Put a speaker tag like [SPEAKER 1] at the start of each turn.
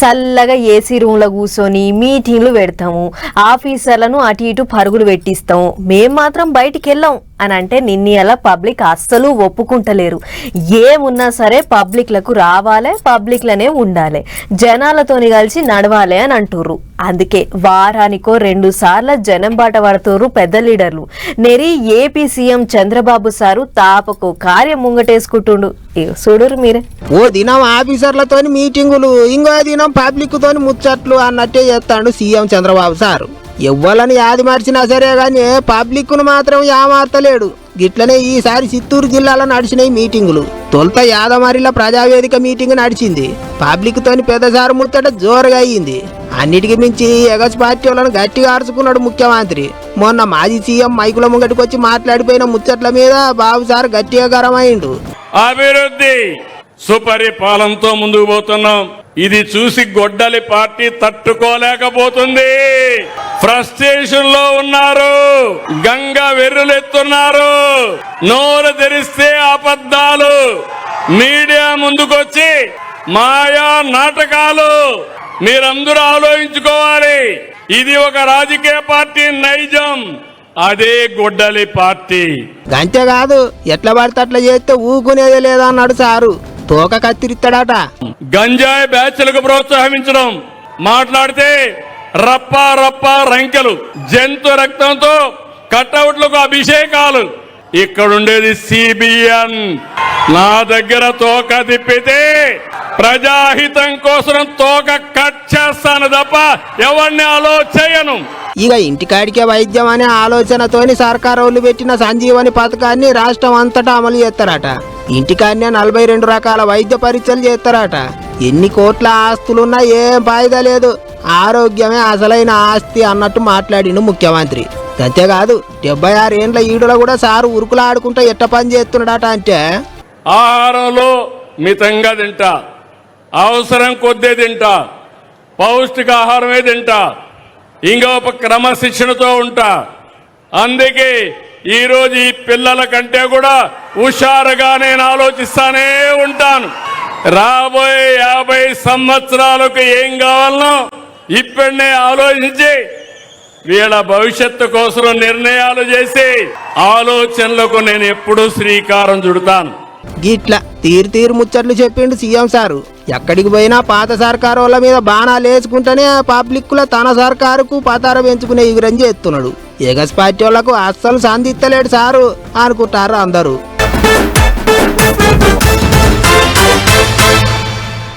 [SPEAKER 1] చల్లగా ఏసీ రూమ్లో కూర్చొని మీటింగ్లు పెడతాము, ఆఫీసర్లను అటు ఇటు పరుగులు పెట్టిస్తాము, మేం మాత్రం బయటికి వెళ్ళాం అని అంటే నిన్నలా పబ్లిక్ అస్సలు ఒప్పుకుంటలేరు. ఏమున్నా సరే పబ్లిక్లకు రావాలి, పబ్లిక్లనే ఉండాలి, జనాలతోని కలిసి నడవాలి అని అంటుర్రు. అందుకే వారానికో 2 సార్లు జనం బాట పడుతుర్రు పెద్ద లీడర్లు. నెరి ఏపీ సీఎం చంద్రబాబు సారు తాపకు కార్యం ముంగటేసుకుంటుండు. చూడురు మీరే.
[SPEAKER 2] ఓ దినం ఆఫీసర్లతోని మీటింగులు, ఇంకో దినం పబ్లిక్ తోని ముచ్చట్లు అన్నట్టే చేస్తాడు సీఎం చంద్రబాబు సారు. ఎవ్వలని యాది మార్చినా సరే గానీ పబ్లిక్ ను మాత్రం యామార్తలేడు. గిట్లనే ఈసారి చిత్తూరు జిల్లాలో నడిచినాయి మీటింగులు. తొలుత యాదమరిలో ప్రజావేదిక మీటింగ్ నడిచింది. పబ్లిక్ తోని పెద్దసారు ముచ్చట జోరుగా అయ్యింది. అన్నిటికి మించి ఎగస్ పార్టీ వాళ్ళను గట్టిగా అరుచుకున్నాడు ముఖ్యమంత్రి. మొన్న మాజీ సీఎం మైకుల ముంగటికొచ్చి మాట్లాడిపోయిన ముచ్చట్ల మీద బాబు సార్ గట్టిగా గరమైండు.
[SPEAKER 3] అభివృద్ధి సుపరిపాలనతో ముందుకు పోతున్నాం. ఇది చూసి గొడ్డలి పార్టీ తట్టుకోలేకపోతుంది. ఫ్రస్ట్రేషన్ లో ఉన్నారు, గంగ వెర్రులెత్తున్నారు. నోరు తెరిస్తే అబద్ధాలు, మీడియా ముందుకొచ్చి మాయా నాటకాలు. మీరందరూ ఆలోచించుకోవాలి, ఇది ఒక రాజకీయ పార్టీ నైజం, అదే గొడ్డలి పార్టీ.
[SPEAKER 2] అంతేకాదు ఎట్లా పడితే అట్లా చేస్తే ఊకునేదే లేదా అన్నాడు సారు. తోక కత్తిరిస్తాడట.
[SPEAKER 3] గంజాయి బ్యాచ్లకు ప్రోత్సహించడం, మాట్లాడితే రప్పా రప్పా రంకెలు, జంతు రక్తంతో కట్అవుట్లకు అభిషేకాలు. ఇక్కడుండేది సిబిఎన్. నా దగ్గర తోక తిప్పితే ప్రజాహితం కోసం తోక కట్ చేస్తాను తప్ప ఎవరిని ఆలోచన.
[SPEAKER 2] ఇక ఇంటికాడికే వైద్యం అనే ఆలోచనతోని సర్కారోళ్ళు పెట్టిన సంజీవని పథకాన్ని రాష్ట్రం అంతటా అమలు చేస్తారట. ఇంటికాడనే 42 రకాల వైద్య పరీక్షలు చేస్తారట. ఎన్ని కోట్ల ఆస్తులున్నా ఏం ఫాయిదా లేదు, ఆరోగ్యమే అసలైన ఆస్తి అన్నట్టు మాట్లాడిండు ముఖ్యమంత్రి. అంతేకాదు 76 ఏండ్ల ఈడులో కూడా సారు ఉరుకులు ఆడుకుంటా ఎట్ట పని చేస్తున్నాడట. అంటే
[SPEAKER 3] ఆహారంలో మితంగా తింటా, అవసరం కొద్దే తింటా, పౌష్టికాహారమే తింటా, ఇంకొక క్రమశిక్షణతో ఉంటా. అందుకే ఈరోజు ఈ పిల్లల కంటే కూడా హుషారుగా నేను ఆలోచిస్తానే ఉంటాను. రాబోయే 50 సంవత్సరాలకు ఏం కావాలనో ఇప్పుడే ఆలోచించి వీళ్ళ భవిష్యత్తు కోసం నిర్ణయాలు చేసి ఆలోచనలకు నేను ఎప్పుడూ శ్రీకారం చుడతాను.
[SPEAKER 2] గిట్లా తీరు ముచ్చట్లు చెప్పిండు సీఎం సారు. ఎక్కడికి పోయినా పాత సర్కారోళ్ళ మీద బాణాలు వేసుకుంటేనే పబ్లిక్ లో తన సర్కారుకు పతార పెంచుకునే ఎగురని చేస్తున్నాడు. ఎగస్ పార్టీ వాళ్ళకు అస్సలు సంధిత్తలేడు సారు అనుకుంటారు అందరూ.